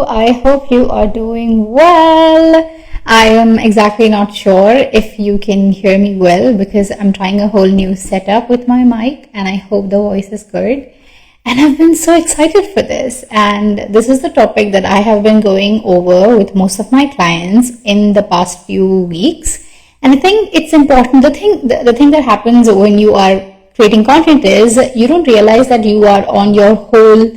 I hope you are doing well. I am exactly not sure if you can hear me well because I'm trying a whole new setup with my mic and I hope the voice is good. And I've been so excited for this. And this is the topic that I have been going over with most of my clients in the past few weeks. And I think it's important. The thing that happens when you are creating content is you don't realize that you are on your whole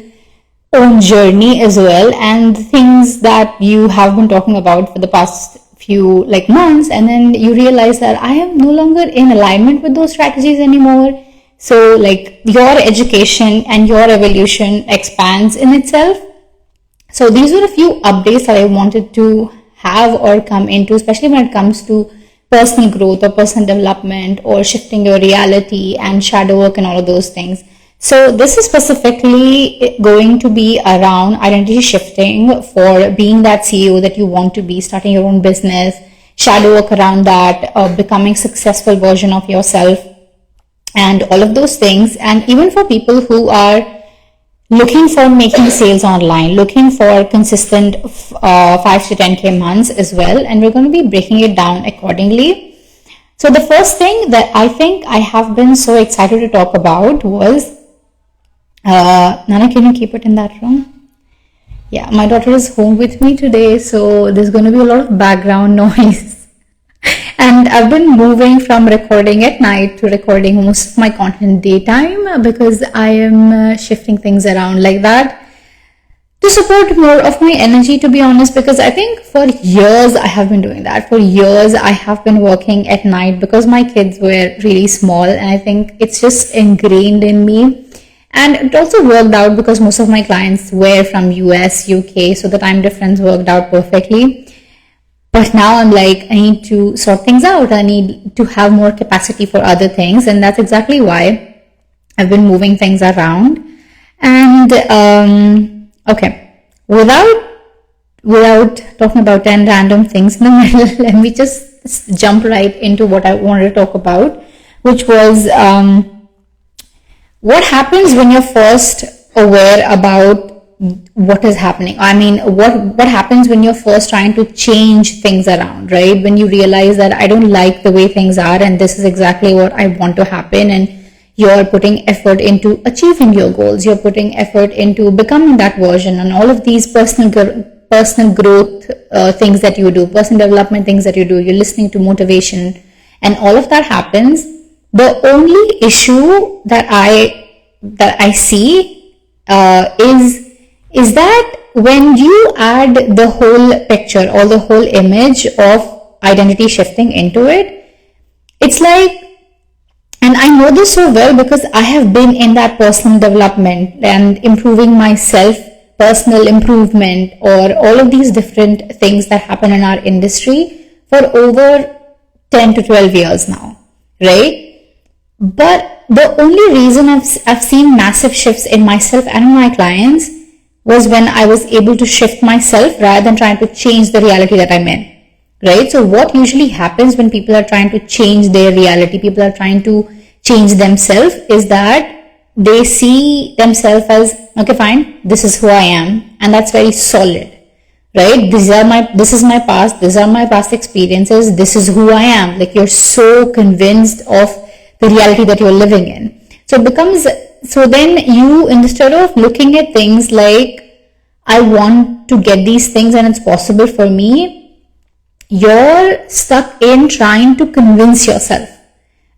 own journey as well, and things that you have been talking about for the past few months, and then you realize that I am no longer in alignment with those strategies anymore. So your education and your evolution expands in itself. So these were a few updates that I wanted to have or come into, especially when it comes to personal growth or personal development or shifting your reality and shadow work and all of those things. So this is specifically going to be around identity shifting for being that CEO that you want to be, starting your own business, shadow work around that, becoming successful version of yourself and all of those things. And even for people who are looking for making sales online, looking for consistent 5 to 10K months as well. And we're going to be breaking it down accordingly. So the first thing that I think I have been so excited to talk about was Nana, can you keep it in that room? Yeah, my daughter is home with me today, so there's going to be a lot of background noise. And I've been moving from recording at night to recording most of my content daytime because I am shifting things around like that to support more of my energy, to be honest, because I think for years I have been doing that. For years I have been working at night because my kids were really small, and I think it's just ingrained in me. And it also worked out because most of my clients were from US, UK, so the time difference worked out perfectly. But now I'm I need to sort things out. I need to have more capacity for other things. And that's exactly why I've been moving things around. And, okay, without talking about 10 random things in the middle, let me just jump right into what I wanted to talk about, which was, what happens when you're first aware about what is happening? I mean, what happens when you're first trying to change things around, right? When you realize that I don't like the way things are and this is exactly what I want to happen, and you're putting effort into achieving your goals, you're putting effort into becoming that version, and all of these personal growth things that you do, personal development things that you do, you're listening to motivation, and all of that happens. The only issue that I see is that when you add the whole picture or the whole image of identity shifting into it, it's and I know this so well because I have been in that personal development and improving myself, personal improvement, or all of these different things that happen in our industry for over 10 to 12 years now, right? But the only reason I've seen massive shifts in myself and in my clients was when I was able to shift myself rather than trying to change the reality that I'm in, right? So what usually happens when people are trying to change their reality, people are trying to change themselves, is that they see themselves as, okay, fine, this is who I am, and that's very solid, right? This is my past, these are my past experiences, this is who I am. You're so convinced of the reality that you're living in. So then you, instead of looking at things I want to get these things and it's possible for me, you're stuck in trying to convince yourself,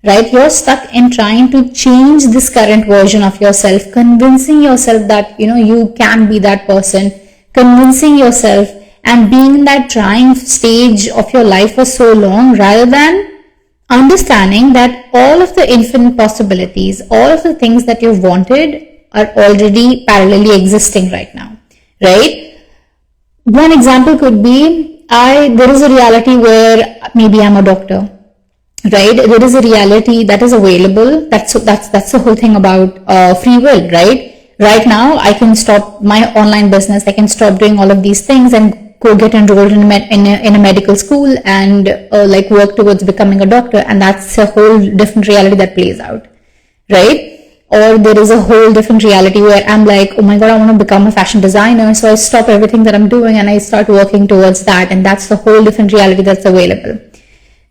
right? You're stuck in trying to change this current version of yourself, convincing yourself that, you can be that person, convincing yourself and being in that trying stage of your life for so long, rather than understanding that all of the infinite possibilities, all of the things that you've wanted are already parallelly existing right now, right? One example could be, there is a reality where maybe I'm a doctor, right? There is a reality that is available. That's the whole thing about free will, right? Right now, I can stop my online business. I can stop doing all of these things and go get enrolled in a medical school and work towards becoming a doctor, and that's a whole different reality that plays out, right? Or there is a whole different reality where I'm like, oh my God, I want to become a fashion designer. So I stop everything that I'm doing and I start working towards that. And that's the whole different reality that's available.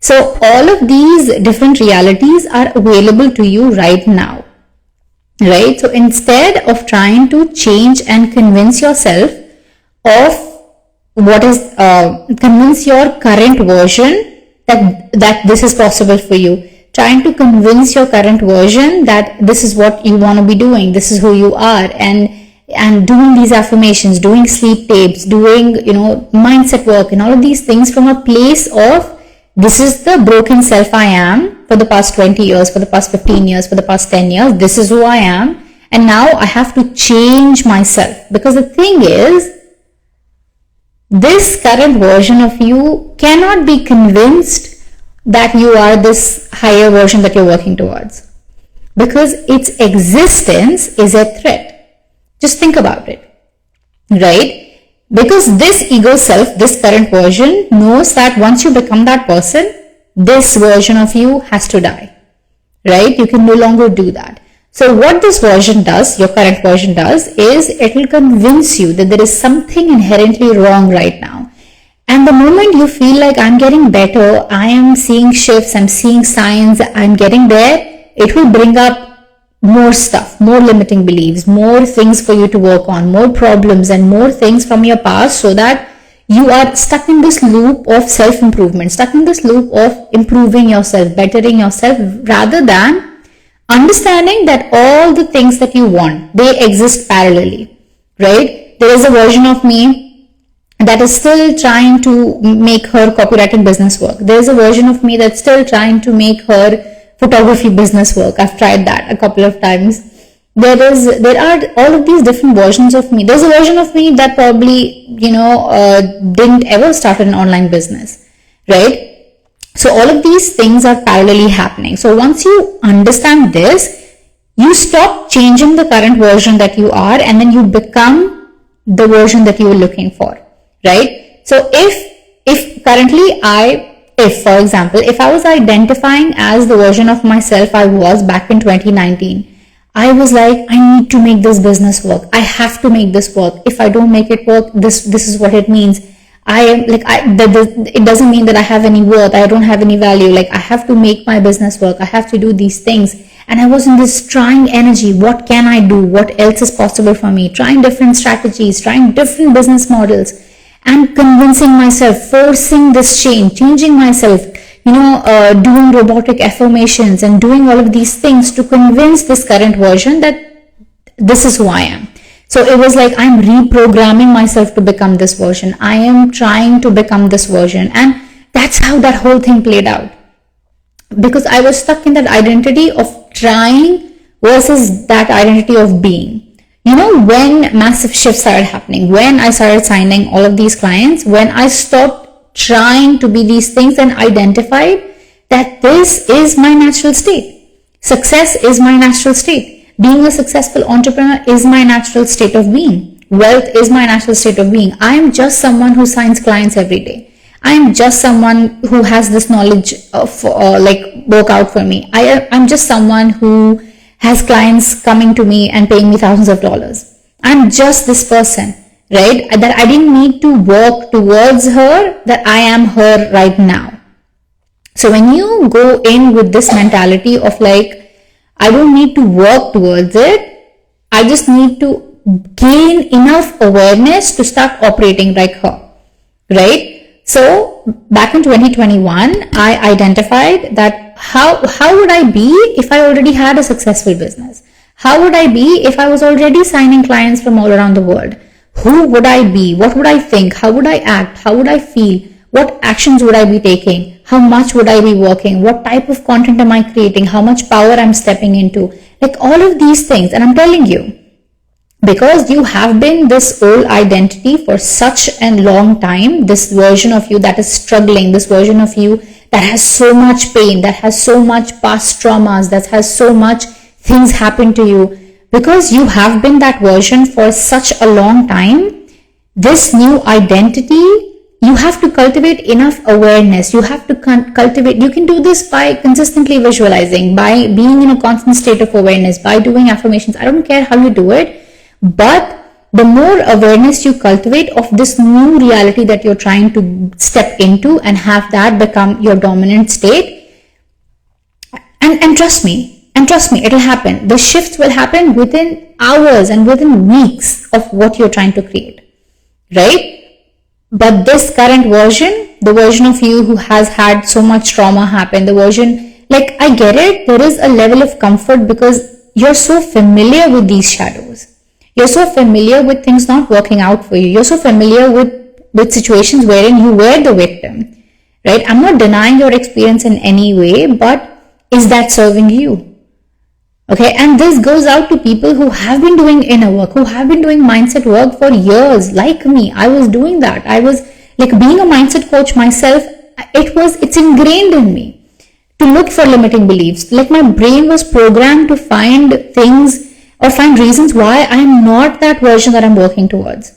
So all of these different realities are available to you right now, right? So instead of trying to change and convince yourself of convince your current version that this is possible for you, trying to convince your current version that this is what you want to be doing, this is who you are, and doing these affirmations, doing sleep tapes, doing mindset work and all of these things from a place of, this is the broken self I am for the past 20 years, for the past 15 years, for the past 10 years. This is who I am. And now I have to change myself. Because the thing is, this current version of you cannot be convinced that you are this higher version that you're working towards. Because its existence is a threat. Just think about it. Right? Because this ego self, this current version, knows that once you become that person, this version of you has to die, right? You can no longer do that. So what this version does, your current version does, is it will convince you that there is something inherently wrong right now. And the moment you feel like I'm getting better, I am seeing shifts, I'm seeing signs, I'm getting there, it will bring up more stuff, more limiting beliefs, more things for you to work on, more problems and more things from your past, so that you are stuck in this loop of self-improvement, stuck in this loop of improving yourself, bettering yourself, rather than understanding that all the things that you want, they exist parallelly, right? There is a version of me that is still trying to make her copywriting business work. There is a version of me that's still trying to make her photography business work. I've tried that a couple of times. There are all of these different versions of me. There's a version of me that probably, didn't ever start an online business, right? So all of these things are parallelly happening. So once you understand this, you stop changing the current version that you are, and then you become the version that you were looking for, right? So if currently for example, if I was identifying as the version of myself I was back in 2019, I was like, I need to make this business work. I have to make this work. If I don't make it work, this is what it means. It doesn't mean that I have any worth. I don't have any value. Like, I have to make my business work. I have to do these things. And I was in this trying energy. What can I do? What else is possible for me? Trying different strategies, trying different business models, and convincing myself, forcing this change, changing myself, doing robotic affirmations and doing all of these things to convince this current version that this is who I am. So it was like, I'm reprogramming myself to become this version. I am trying to become this version. And that's how that whole thing played out. Because I was stuck in that identity of trying versus that identity of being. When massive shifts started happening, when I started signing all of these clients, when I stopped trying to be these things and identified that this is my natural state. Success is my natural state. Being a successful entrepreneur is my natural state of being. Wealth is my natural state of being. I am just someone who signs clients every day. I am just someone who has this knowledge of work out for me. I'm just someone who has clients coming to me and paying me thousands of dollars. I'm just this person, right? That I didn't need to work towards her, that I am her right now. So when you go in with this mentality of like, I don't need to work towards it, I just need to gain enough awareness to start operating like her, right? So back in 2021, I identified that how would I be if I already had a successful business? How would I be if I was already signing clients from all around the world? Who would I be? What would I think? How would I act? How would I feel? What actions would I be taking? How much would I be working? What type of content am I creating? How much power I'm stepping into? Like all of these things. And I'm telling you, because you have been this old identity for such a long time, this version of you that is struggling, this version of you that has so much pain, that has so much past traumas, that has so much things happen to you, because you have been that version for such a long time, this new identity, you have to cultivate enough awareness. You have to cultivate, you can do this by consistently visualizing, by being in a constant state of awareness, by doing affirmations. I don't care how you do it, but the more awareness you cultivate of this new reality that you're trying to step into and have that become your dominant state, and trust me, it'll happen. The shifts will happen within hours and within weeks of what you're trying to create, right? But this current version, the version of you who has had so much trauma happen, the version, like, I get it, there is a level of comfort because you're so familiar with these shadows. You're so familiar with things not working out for you. You're so familiar with situations wherein you were the victim, right? I'm not denying your experience in any way, but is that serving you? Okay, and this goes out to people who have been doing inner work, who have been doing mindset work for years, like me. I was doing that. I was like, being a mindset coach myself, it's ingrained in me to look for limiting beliefs. Like, my brain was programmed to find things or find reasons why I'm not that version that I'm working towards,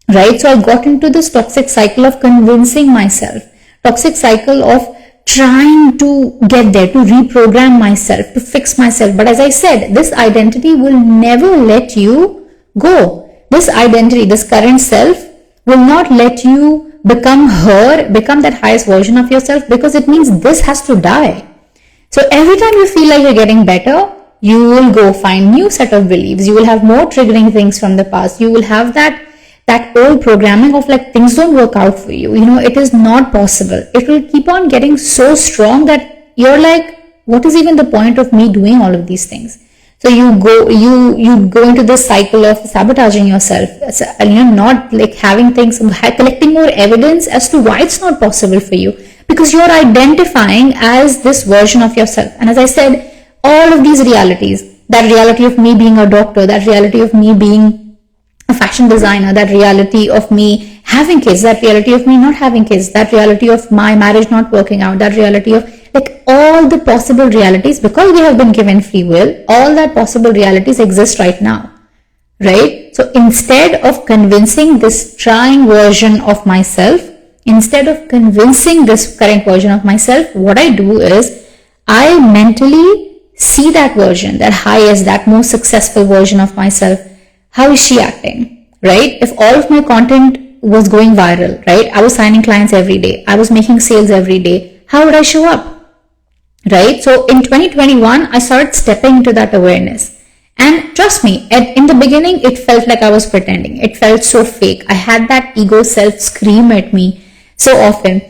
right? So I got into this toxic cycle of convincing myself, toxic cycle of trying to get there, to reprogram myself, to fix myself. But as I said, this identity will never let you go. This identity, this current self, will not let you become that highest version of yourself, because it means this has to die. So every time you feel like you're getting better, you will go find new set of beliefs. You will have more triggering things from the past. You will have that old programming of like, things don't work out for you. You know, it is not possible. It will keep on getting so strong that you're like, what is even the point of me doing all of these things? So you go into this cycle of sabotaging yourself, not like having things, collecting more evidence as to why it's not possible for you, because you're identifying as this version of yourself. And as I said, all of these realities, that reality of me being a doctor, that reality of me being a fashion designer, that reality of me having kids, that reality of me not having kids, that reality of my marriage not working out, that reality of like all the possible realities, because we have been given free will, all that possible realities exist right now, right? So instead of convincing this trying version of myself, instead of convincing this current version of myself, what I do is I mentally see that version, that highest, that most successful version of myself. How is she acting, right? If all of my content was going viral, right? I was signing clients every day. I was making sales every day. How would I show up, right? So in 2021, I started stepping into that awareness. And trust me, in the beginning, it felt like I was pretending. It felt so fake. I had that ego self scream at me so often.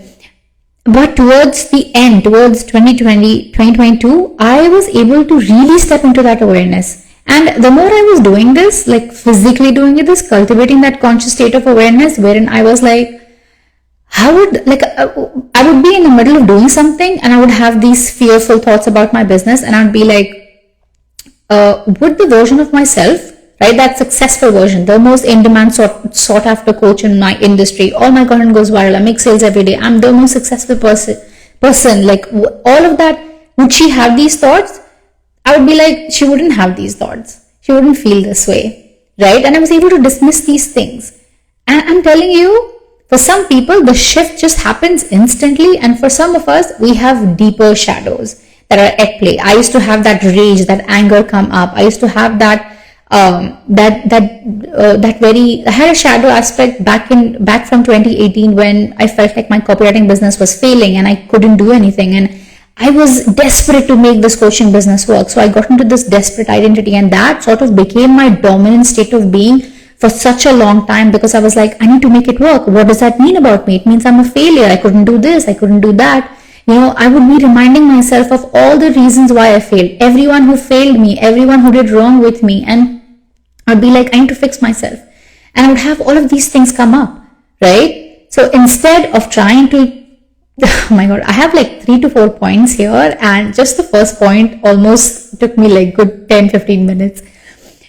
But towards the end, towards 2022, I was able to really step into that awareness. And the more I was doing this, like physically doing this, cultivating that conscious state of awareness, wherein I was like, I would be in the middle of doing something and I would have these fearful thoughts about my business, and I'd be like, would the version of myself, right, that successful version, the most in-demand sought after coach in my industry, all my content goes viral, I make sales every day, I'm the most successful person, like all of that, would she have these thoughts? I would be like, she wouldn't have these thoughts. She wouldn't feel this way, right? And I was able to dismiss these things. And I'm telling you, for some people, the shift just happens instantly. And for some of us, we have deeper shadows that are at play. I used to have that rage, that anger come up. I used to have I had a shadow aspect back from 2018, when I felt like my copywriting business was failing and I couldn't do anything. And I was desperate to make this coaching business work. So I got into this desperate identity, and that sort of became my dominant state of being for such a long time, because I was like, I need to make it work. What does that mean about me? It means I'm a failure. I couldn't do this. I couldn't do that. I would be reminding myself of all the reasons why I failed. Everyone who failed me, everyone who did wrong with me. And I'd be like, I need to fix myself. And I would have all of these things come up, right? So instead of trying to, oh my God, I have like 3 to 4 points here, and just the first point almost took me like good 10-15 minutes.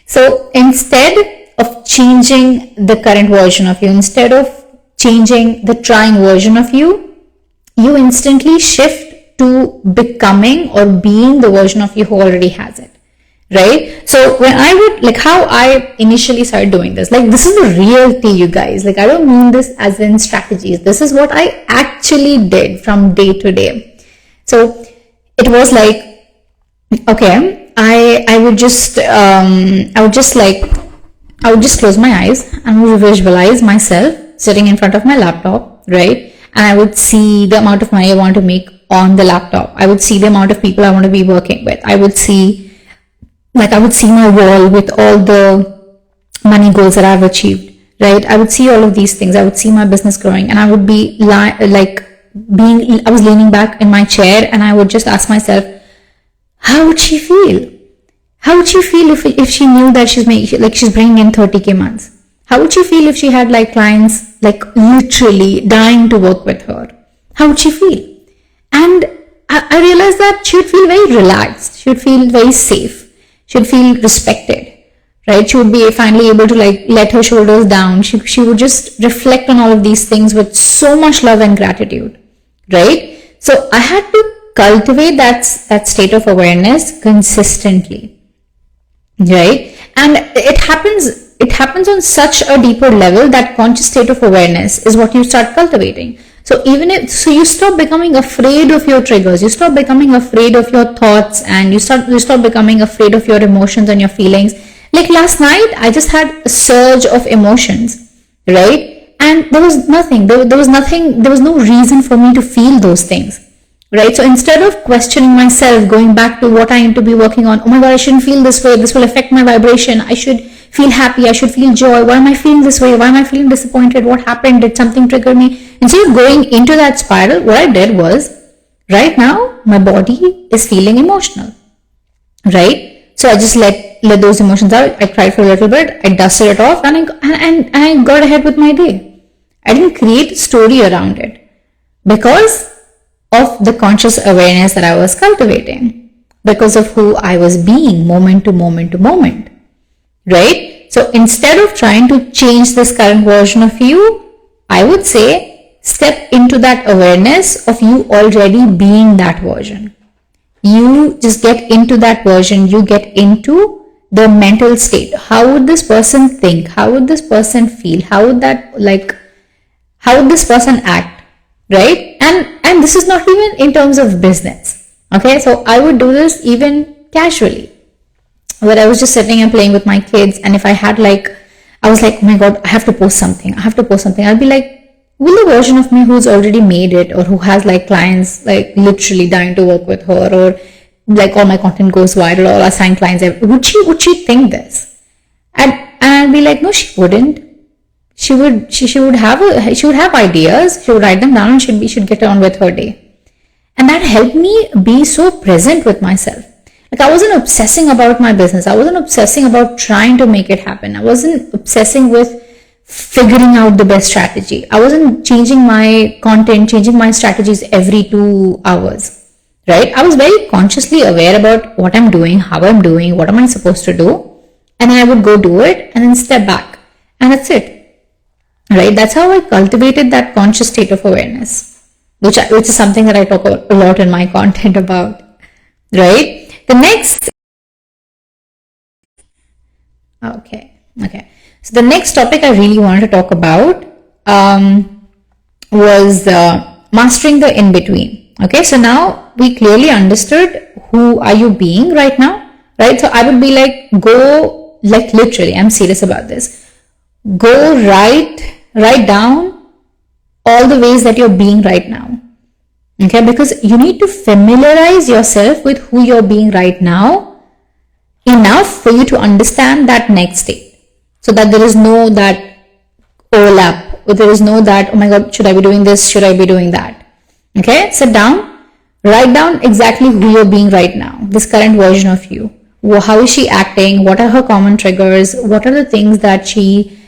So instead of changing the current version of you, instead of changing the trying version of you, you instantly shift to becoming or being the version of you who already has it, right? So when I would, like, how I initially started doing this, like, this is the real tea, you guys. Like, I don't mean this as in strategies. This is what I actually did from day to day. So it was like, okay, I would just close my eyes and would visualize myself sitting in front of my laptop, right? And I would see the amount of money I want to make on the laptop. I would see the amount of people I want to be working with. I would see my wall with all the money goals that I've achieved, right? I would see all of these things. I would see my business growing, and I would be I was leaning back in my chair, and I would just ask myself, how would she feel? How would she feel if she knew that she's bringing in 30K months? How would she feel if she had like clients like literally dying to work with her? How would she feel? And I realized that she would feel very relaxed. She would feel very safe. She would feel respected, right? She would be finally able to like let her shoulders down. She would just reflect on all of these things with so much love and gratitude, right? So I had to cultivate that state of awareness consistently, right? And it happens on such a deeper level that conscious state of awareness is what you start cultivating. So you stop becoming afraid of your triggers, you stop becoming afraid of your thoughts, and you stop becoming afraid of your emotions and your feelings. Like last night, I just had a surge of emotions, right? And there was nothing, there was no reason for me to feel those things, right? So instead of questioning myself, going back to what I need to be working on, oh my God, I shouldn't feel this way, this will affect my vibration, I should feel happy, I should feel joy, why am I feeling this way, why am I feeling disappointed, what happened, did something trigger me? Instead of going into that spiral, what I did was, right now, my body is feeling emotional, right? So I just let those emotions out, I cried for a little bit, I dusted it off, and I got ahead with my day. I didn't create a story around it because of the conscious awareness that I was cultivating, because of who I was being moment to moment to moment, right? So instead of trying to change this current version of you, I would say step into that awareness of you already being that version. You just get into that version, you get into the mental state. How would this person think? How would this person feel? How would this person act, right? And this is not even in terms of business, okay? So I would do this even casually, where I was just sitting and playing with my kids, and if I had I was like, oh my God, I have to post something. I'll be like, will the version of me who's already made it, or who has like clients like literally dying to work with her, or like all my content goes viral, all assigned clients, would she think this? And I'll be like, no, she wouldn't. She would have ideas, she would write them down, and she should get on with her day. And that helped me be so present with myself. Like, I wasn't obsessing about my business. I wasn't obsessing about trying to make it happen. I wasn't obsessing with figuring out the best strategy. I wasn't changing my content, changing my strategies every 2 hours, right? I was very consciously aware about what I'm doing, how I'm doing, what am I supposed to do. And I would go do it and then step back. And that's it. Right? That's how I cultivated that conscious state of awareness, which is something that I talk a lot in my content about, right? The next, okay. So the next topic I really wanted to talk about was mastering the in-between. Okay, so now we clearly understood who are you being right now, right? So I would be like, go, like literally, I'm serious about this. Go write down all the ways that you're being right now. Okay, because you need to familiarize yourself with who you're being right now enough for you to understand that next state, so that there is no that overlap, or there is no that, oh my God, should I be doing this, should I be doing that? Okay, sit down, write down exactly who you're being right now, this current version of you. How is she acting? What are her common triggers? What are the things that she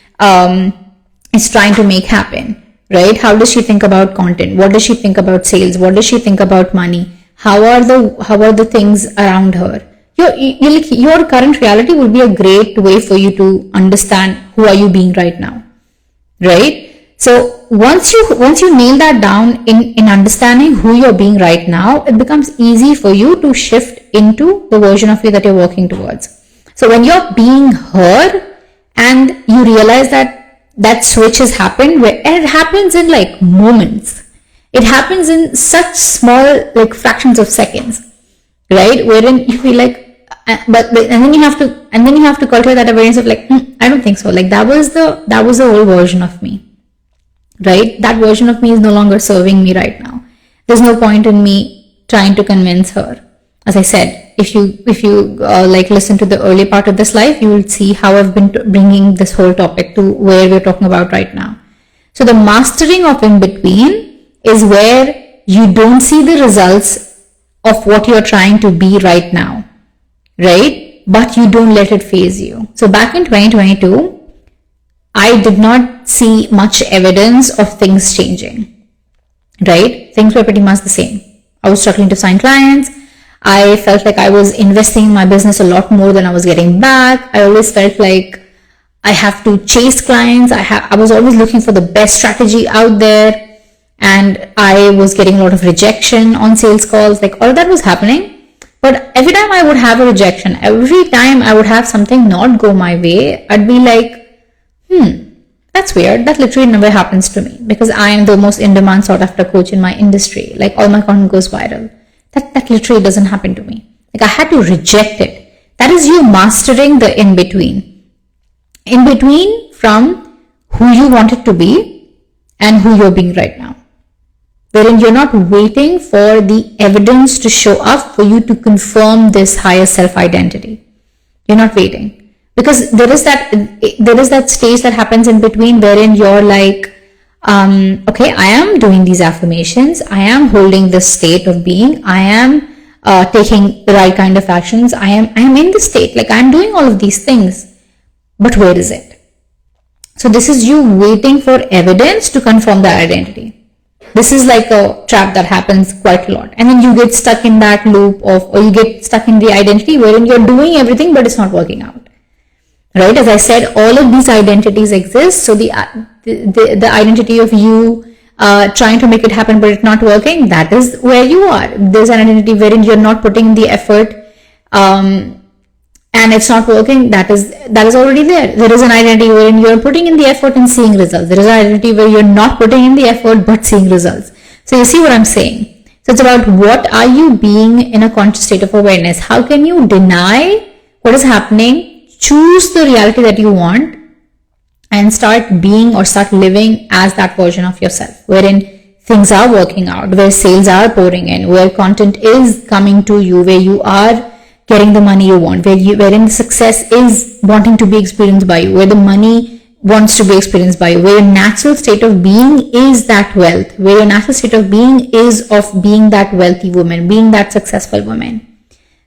is trying to make happen, right? How does she think about content? What does she think about sales? What does she think about money? How are the things around her? Your current reality will be a great way for you to understand who are you being right now, right? So once you nail that down in understanding who you're being right now, it becomes easy for you to shift into the version of you that you're working towards. So when you're being heard and you realize that that switch has happened, and it happens in like moments. It happens in such small, like fractions of seconds, right? Wherein you feel like, but and then you have to cultivate that awareness of like, I don't think so. Like that was the old version of me, right? That version of me is no longer serving me right now. There's no point in me trying to convince her. As I said, if you like listen to the early part of this life, you will see how I've been bringing this whole topic to where we're talking about right now. So the mastering of in between is where you don't see the results of what you're trying to be right now, right? But you don't let it phase you. So back in 2022, I did not see much evidence of things changing, right? Things were pretty much the same. I was struggling to sign clients. I felt like I was investing in my business a lot more than I was getting back. I always felt like I have to chase clients. I was always looking for the best strategy out there, and I was getting a lot of rejection on sales calls. Like all of that was happening. But every time I would have a rejection, every time I would have something not go my way, I'd be like, that's weird. That literally never happens to me because I am the most in-demand sought after coach in my industry. Like all my content goes viral. That literally doesn't happen to me. Like I had to reject it. That is you mastering the in-between. In-between from who you wanted to be and who you're being right now. Wherein you're not waiting for the evidence to show up for you to confirm this higher self-identity. You're not waiting. Because there is that stage that happens in between wherein you're like, okay, I am doing these affirmations. I am holding this state of being. I am taking the right kind of actions. I am in the state. Like I'm doing all of these things. But where is it? So this is you waiting for evidence to confirm the identity. This is like a trap that happens quite a lot. And then you get stuck in that loop or you get stuck in the identity wherein you're doing everything but it's not working out. Right? As I said, all of these identities exist. So the identity of you trying to make it happen but it's not working, that is where you are. There's an identity wherein you're not putting the effort and it's not working. That is already there. There is an identity wherein you're putting in the effort and seeing results. There is an identity where you're not putting in the effort but seeing results. So you see what I'm saying? So it's about what are you being in a conscious state of awareness? How can you deny what is happening? Choose the reality that you want and start being or start living as that version of yourself, wherein things are working out, where sales are pouring in, where content is coming to you, where you are getting the money you want, wherein success is wanting to be experienced by you, where the money wants to be experienced by you, where your natural state of being is that wealth, where your natural state of being is of being that wealthy woman, being that successful woman.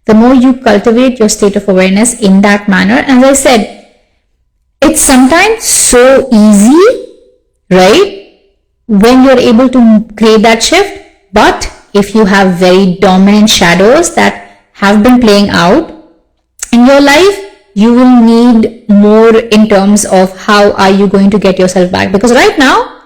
The more you cultivate your state of awareness in that manner, as I said, it's sometimes so easy, right? When you're able to create that shift. But if you have very dominant shadows that have been playing out in your life, you will need more in terms of how are you going to get yourself back. Because right now,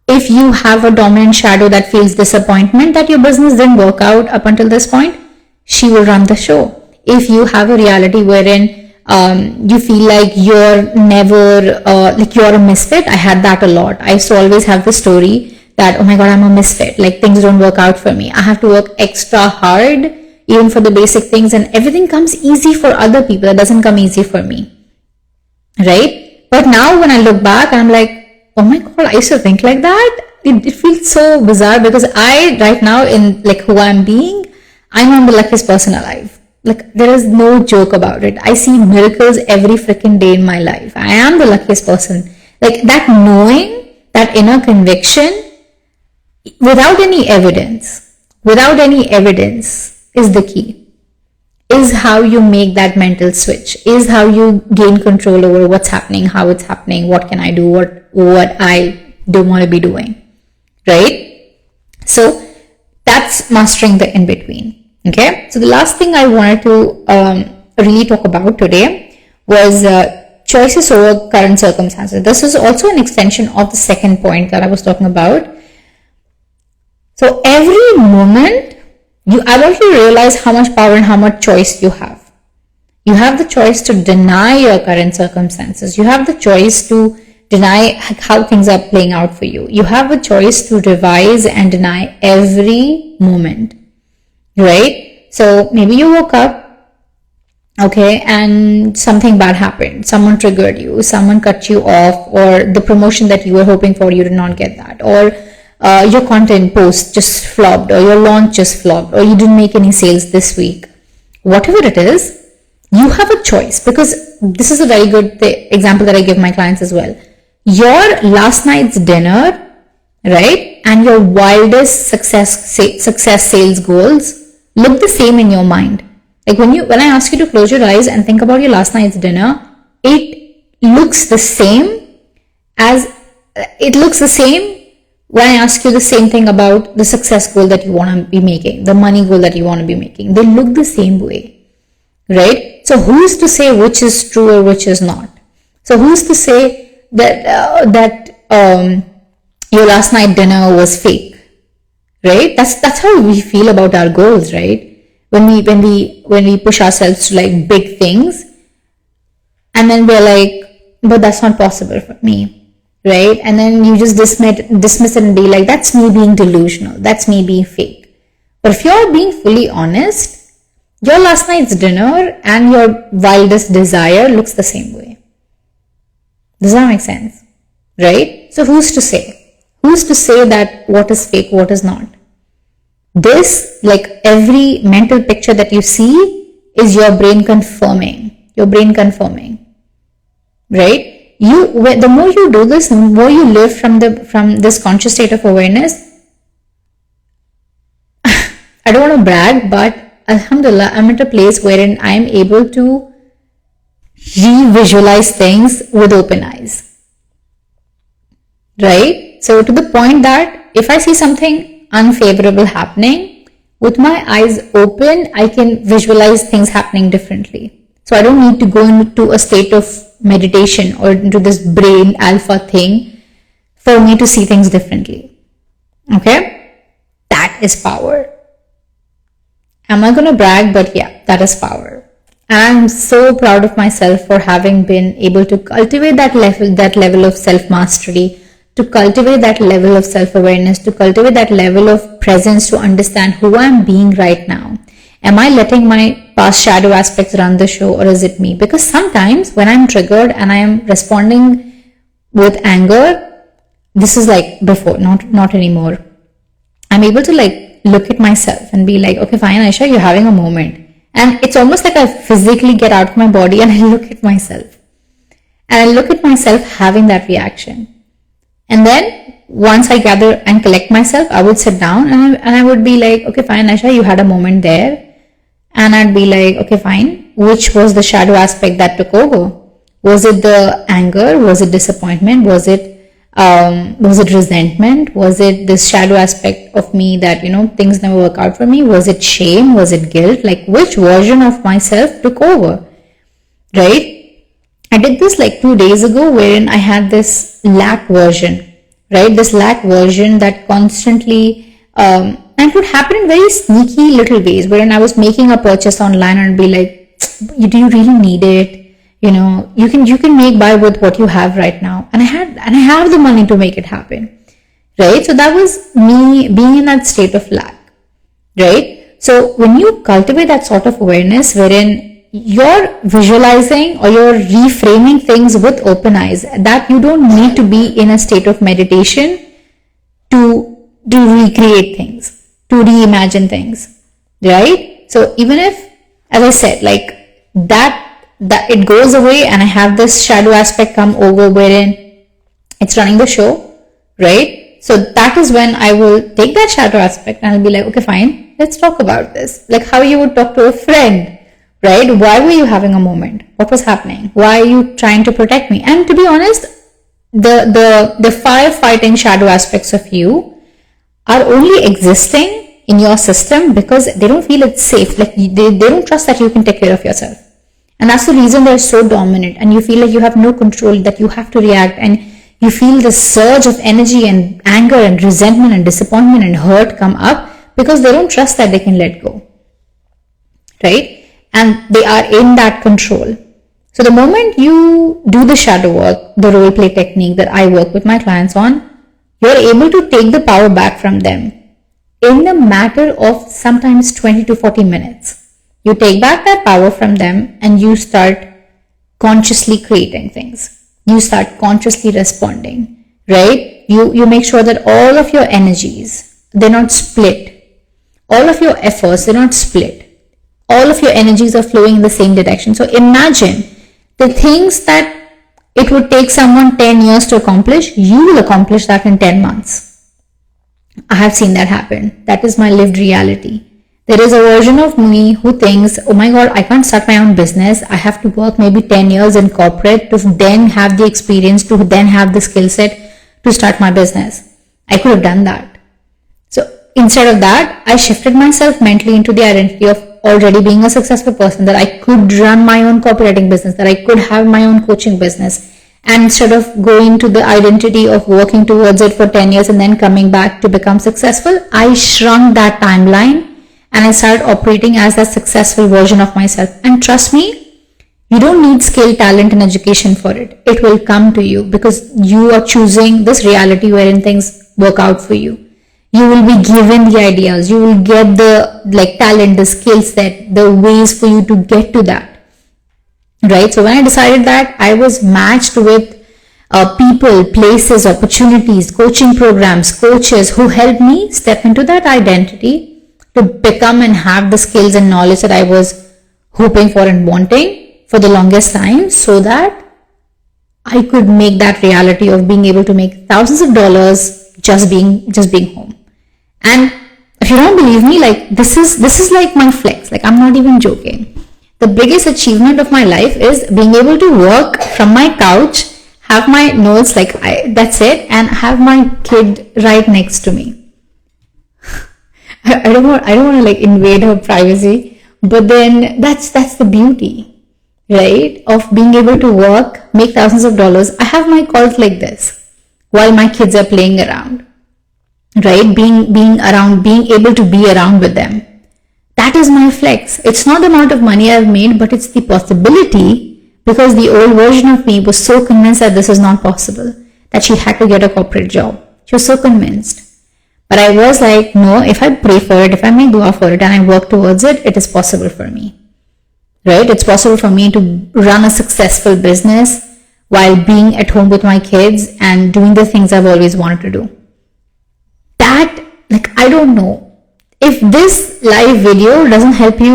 if you have a dominant shadow that feels disappointment that your business didn't work out up until this point, she will run the show. If you have a reality wherein you feel like you're never, like you're a misfit. I had that a lot. I used to always have the story that, oh my God, I'm a misfit. Like things don't work out for me. I have to work extra hard even for the basic things and everything comes easy for other people. It doesn't come easy for me. Right? But now when I look back, I'm like, oh my God, I used to think like that. It feels so bizarre because I right now in like who I'm being, I'm the luckiest person alive. Like there is no joke about it. I see miracles every freaking day in my life. I am the luckiest person. Like that knowing, that inner conviction, without any evidence is the key. Is how you make that mental switch. Is how you gain control over what's happening, how it's happening, what can I do, what I don't want to be doing. Right? So that's mastering the in-between. Okay, so the last thing I wanted to really talk about today was choices over current circumstances. This is also an extension of the second point that I was talking about. So every moment I want you to realize how much power and how much choice you have. You have the choice to deny your current circumstances. You have the choice to deny how things are playing out for you. You have a choice to revise and deny every moment, right? So maybe you woke up, okay, and something bad happened. Someone triggered you, someone cut you off, or the promotion that you were hoping for, you did not get that, or your content post just flopped, or your launch just flopped, or you didn't make any sales this week. Whatever it is, you have a choice, because this is a very good example that I give my clients as well. Your last night's dinner, right, and your wildest success sales goals look the same in your mind. Like when I ask you to close your eyes and think about your last night's dinner, it looks the same when I ask you the same thing about the success goal that you want to be making, the money goal that you want to be making. They look the same way, right? So who's to say which is true or which is not? So who's to say that your last night dinner was fake, right? That's how we feel about our goals, right? When we push ourselves to like big things, and then we're like, but that's not possible for me, right? And then you just dismiss it and be like, that's me being delusional, that's me being fake. But if you're being fully honest, your last night's dinner and your wildest desire looks the same way. Does that make sense? Right? So who's to say? Who's to say that what is fake, what is not? This, like every mental picture that you see, is your brain confirming. Your brain confirming. Right? The more you do this, the more you live from this conscious state of awareness. I don't want to brag, but Alhamdulillah, I'm at a place wherein I'm able to re-visualize things with open eyes, right? So to the point that if I see something unfavorable happening, with my eyes open, I can visualize things happening differently. So I don't need to go into a state of meditation or into this brain alpha thing for me to see things differently. Okay? That is power. I'm not going to brag, but yeah, that is power. And I'm so proud of myself for having been able to cultivate that level of self-mastery, to cultivate that level of self-awareness, to cultivate that level of presence, to understand who I'm being right now. Am I letting my past shadow aspects run the show, or is it me? Because sometimes when I'm triggered and I am responding with anger, this is like before, not anymore. I'm able to like look at myself and be like, okay, fine, Aisha, you're having a moment. And it's almost like I physically get out of my body and I look at myself. And I look at myself having that reaction. And then once I gather and collect myself, I would sit down and I would be like, okay, fine, Aisha, you had a moment there. And I'd be like, okay, fine. Which was the shadow aspect that took over? Was it the anger? Was it disappointment? Was it resentment? Was it this shadow aspect of me that, things never work out for me? Was it shame? Was it guilt? Like, which version of myself took over? Right? I did this like 2 days ago, wherein I had this lack version, right? This lack version that constantly, and it would happen in very sneaky little ways, wherein I was making a purchase online and be like, do you really need it? You can make by with what you have right now. And I have the money to make it happen. Right? So that was me being in that state of lack. Right? So when you cultivate that sort of awareness wherein you're visualizing or you're reframing things with open eyes, that you don't need to be in a state of meditation to recreate things, to reimagine things. Right? So even if, as I said, like that it goes away and I have this shadow aspect come over wherein it's running the show, right? So that is when I will take that shadow aspect and I'll be like, okay, fine, let's talk about this. Like how you would talk to a friend, right? Why were you having a moment? What was happening? Why are you trying to protect me? And to be honest, the firefighting shadow aspects of you are only existing in your system because they don't feel it's safe. Like they don't trust that you can take care of yourself. And that's the reason they're so dominant, and you feel like you have no control, that you have to react, and you feel this surge of energy and anger and resentment and disappointment and hurt come up because they don't trust that they can let go, right? And they are in that control. So the moment you do the shadow work, the role play technique that I work with my clients on, you're able to take the power back from them in a matter of sometimes 20 to 40 minutes. You take back that power from them and you start consciously creating things. You start consciously responding, right? You make sure that all of your energies, they're not split. All of your efforts, they're not split. All of your energies are flowing in the same direction. So imagine the things that it would take someone 10 years to accomplish, you will accomplish that in 10 months. I have seen that happen. That is my lived reality. There is a version of me who thinks, oh my God, I can't start my own business. I have to work maybe 10 years in corporate to then have the experience, to then have the skill set to start my business. I could have done that. So instead of that, I shifted myself mentally into the identity of already being a successful person, that I could run my own copywriting business, that I could have my own coaching business. And instead of going to the identity of working towards it for 10 years and then coming back to become successful, I shrunk that timeline and I started operating as a successful version of myself. And trust me, you don't need skill, talent, and education for it. It will come to you because you are choosing this reality wherein things work out for you. You will be given the ideas, you will get the talent, the skill set, the ways for you to get to that, right? So when I decided that, I was matched with people, places, opportunities, coaching programs, coaches who helped me step into that identity to become and have the skills and knowledge that I was hoping for and wanting for the longest time, so that I could make that reality of being able to make thousands of dollars just being home. And if you don't believe me, this is like my flex. I'm not even joking. The biggest achievement of my life is being able to work from my couch, have my notes, that's it, and have my kid right next to me. I don't want to invade her privacy, but then that's the beauty, right? Of being able to work, make thousands of dollars. I have my calls like this while my kids are playing around. Right? Being around, being able to be around with them. That is my flex. It's not the amount of money I've made, but it's the possibility, because the old version of me was so convinced that this is not possible, that she had to get a corporate job. She was so convinced. But I was like, no, if I pray for it, if I make dua for it and I work towards it, it is possible for me. Right? It's possible for me to run a successful business while being at home with my kids and doing the things I've always wanted to do. That, I don't know, if this live video doesn't help you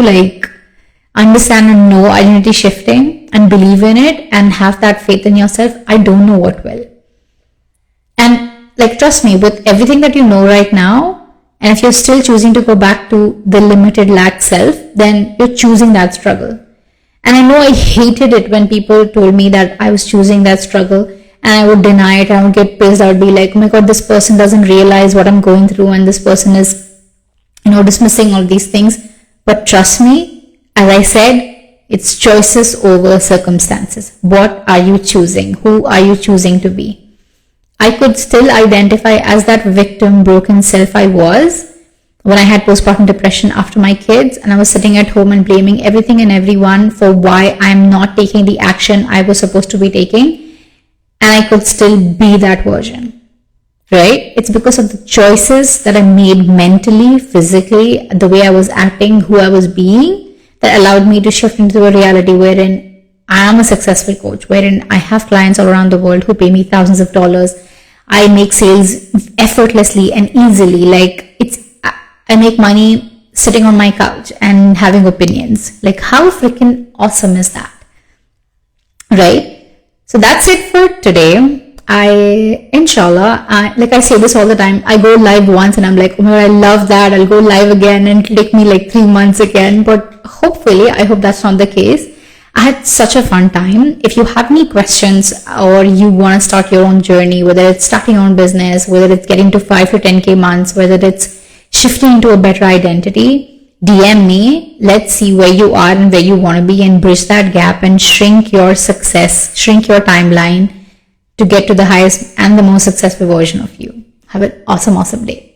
understand and know identity shifting and believe in it and have that faith in yourself, I don't know what will. And trust me, with everything that you know right now, and if you're still choosing to go back to the limited lack self, then you're choosing that struggle. And I know I hated it when people told me that I was choosing that struggle. And I would deny it, I would get pissed, I would be like, oh my God, this person doesn't realize what I'm going through, and this person is, dismissing all these things. But trust me, as I said, it's choices over circumstances. What are you choosing? Who are you choosing to be? I could still identify as that victim, broken self I was when I had postpartum depression after my kids, and I was sitting at home and blaming everything and everyone for why I'm not taking the action I was supposed to be taking. And I could still be that version, right? It's because of the choices that I made mentally, physically, the way I was acting, who I was being, that allowed me to shift into a reality wherein I am a successful coach, wherein I have clients all around the world who pay me thousands of dollars. I make sales effortlessly and easily. I make money sitting on my couch and having opinions. How freaking awesome is that, right? So that's it for today. Inshallah, I say this all the time, I go live once and I'm like, oh my God, I love that. I'll go live again and it'll take me 3 months again. But hopefully, I hope that's not the case. I had such a fun time. If you have any questions or you want to start your own journey, whether it's starting your own business, whether it's getting to 5 to 10K months, whether it's shifting into a better identity, DM me. Let's see where you are and where you want to be and bridge that gap and shrink your success, shrink your timeline to get to the highest and the most successful version of you. Have an awesome day.